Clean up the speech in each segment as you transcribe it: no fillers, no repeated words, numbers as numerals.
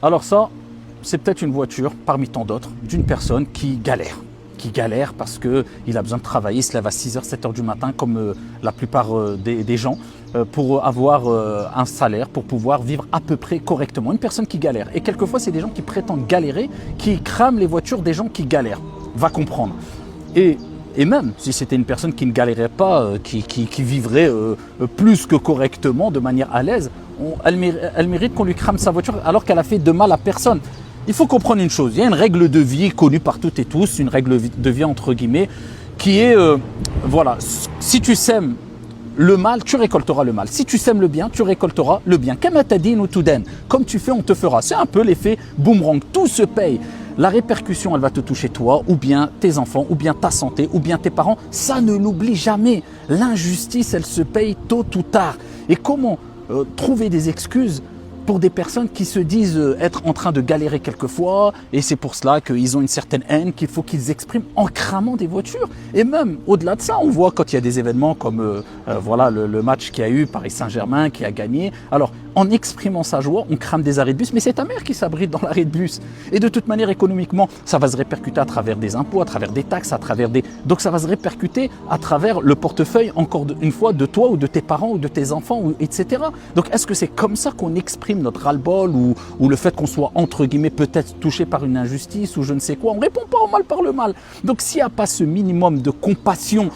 Alors ça, c'est peut-être une voiture parmi tant d'autres d'une personne qui galère. Qui galère parce qu'il a besoin de travailler, il se lève à 6h, 7h du matin comme la plupart des gens pour avoir un salaire, pour pouvoir vivre à peu près correctement. Une personne qui galère. Et quelquefois, c'est des gens qui prétendent galérer, qui crament les voitures des gens qui galèrent. Va comprendre. Et même si c'était une personne qui ne galérait pas, qui vivrait plus que correctement, de manière à l'aise, elle mérite qu'on lui crame sa voiture alors qu'elle a fait de mal à personne. Il faut comprendre une chose, il y a une règle de vie connue par toutes et tous, une règle de vie entre guillemets, qui est, voilà, si tu sèmes le mal, tu récolteras le mal. Si tu sèmes le bien, tu récolteras le bien. Comme tu fais, on te fera. C'est un peu l'effet boomerang, tout se paye. La répercussion, elle va te toucher toi, ou bien tes enfants, ou bien ta santé, ou bien tes parents. Ça ne l'oublie jamais. L'injustice, elle se paye tôt ou tard. Et comment trouver des excuses pour des personnes qui se disent être en train de galérer quelquefois, et c'est pour cela qu'ils ont une certaine haine qu'il faut qu'ils expriment en cramant des voitures. Et même au-delà de ça, on voit quand il y a des événements comme voilà, le match qu'il y a eu, Paris Saint-Germain qui a gagné. Alors, en exprimant sa joie, on crame des arrêts de bus, mais c'est ta mère qui s'abrite dans l'arrêt de bus. Et de toute manière, économiquement, ça va se répercuter à travers des impôts, à travers des taxes, à travers des... Donc ça va se répercuter à travers le portefeuille, encore une fois, de toi ou de tes parents ou de tes enfants, etc. Donc est-ce que c'est comme ça qu'on exprime notre ras-le-bol ou le fait qu'on soit, entre guillemets, peut-être touché par une injustice ou je ne sais quoi? On ne répond pas au mal par le mal. Donc s'il n'y a pas ce minimum de compassion,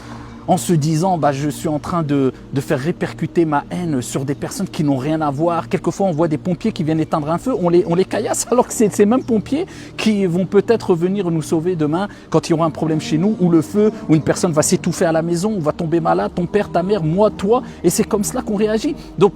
en se disant bah, je suis en train de faire répercuter ma haine sur des personnes qui n'ont rien à voir. Quelquefois, on voit des pompiers qui viennent éteindre un feu, on les caillasse alors que c'est ces mêmes pompiers qui vont peut-être venir nous sauver demain quand il y aura un problème chez nous ou le feu, ou une personne va s'étouffer à la maison, ou va tomber malade, ton père, ta mère, moi, toi, et c'est comme cela qu'on réagit. Donc,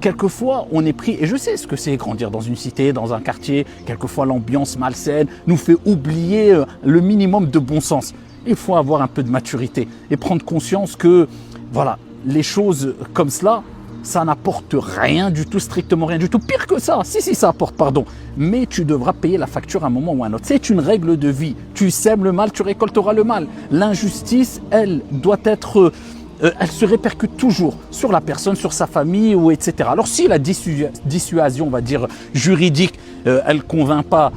quelquefois, on est pris, et je sais ce que c'est grandir dans une cité, dans un quartier, quelquefois l'ambiance malsaine nous fait oublier le minimum de bon sens. Il faut avoir un peu de maturité et prendre conscience que voilà, les choses comme cela, ça n'apporte rien du tout, strictement rien du tout. Pire que ça, si ça apporte, pardon. Mais tu devras payer la facture à un moment ou à un autre. C'est une règle de vie. Tu sèmes le mal, tu récolteras le mal. L'injustice, elle, doit être... elle se répercute toujours sur la personne, sur sa famille, ou etc. Alors si la dissuasion, on va dire, juridique, elle ne convainc pas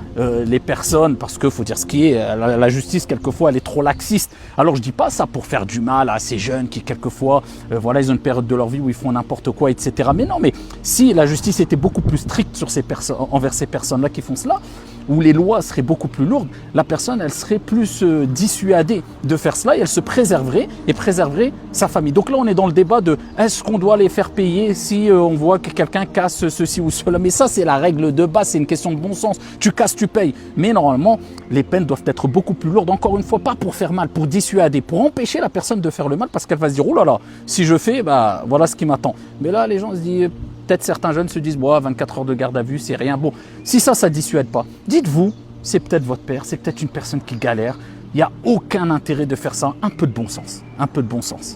les personnes, parce qu'il faut dire ce qui est, la justice, quelquefois, elle est trop laxiste. Alors je ne dis pas ça pour faire du mal à ces jeunes qui, quelquefois, voilà, ils ont une période de leur vie où ils font n'importe quoi, etc. Mais non, mais si la justice était beaucoup plus stricte sur envers ces personnes-là qui font cela, où les lois seraient beaucoup plus lourdes, la personne, elle serait plus dissuadée de faire cela et elle se préserverait et préserverait sa famille. Donc là, on est dans le débat de est-ce qu'on doit les faire payer si on voit que quelqu'un casse ceci ou cela. Mais ça, c'est la règle de base, c'est une question de bon sens. Tu casses, tu payes. Mais normalement, les peines doivent être beaucoup plus lourdes. Encore une fois, pas pour faire mal, pour dissuader, pour empêcher la personne de faire le mal parce qu'elle va se dire, oh là là, si je fais, bah voilà ce qui m'attend. Mais là, les gens se disent... Peut-être certains jeunes se disent, bon, 24 heures de garde à vue, c'est rien. Bon, si ça ne dissuade pas, dites-vous, c'est peut-être votre père, c'est peut-être une personne qui galère. Il n'y a aucun intérêt de faire ça. Un peu de bon sens. Un peu de bon sens.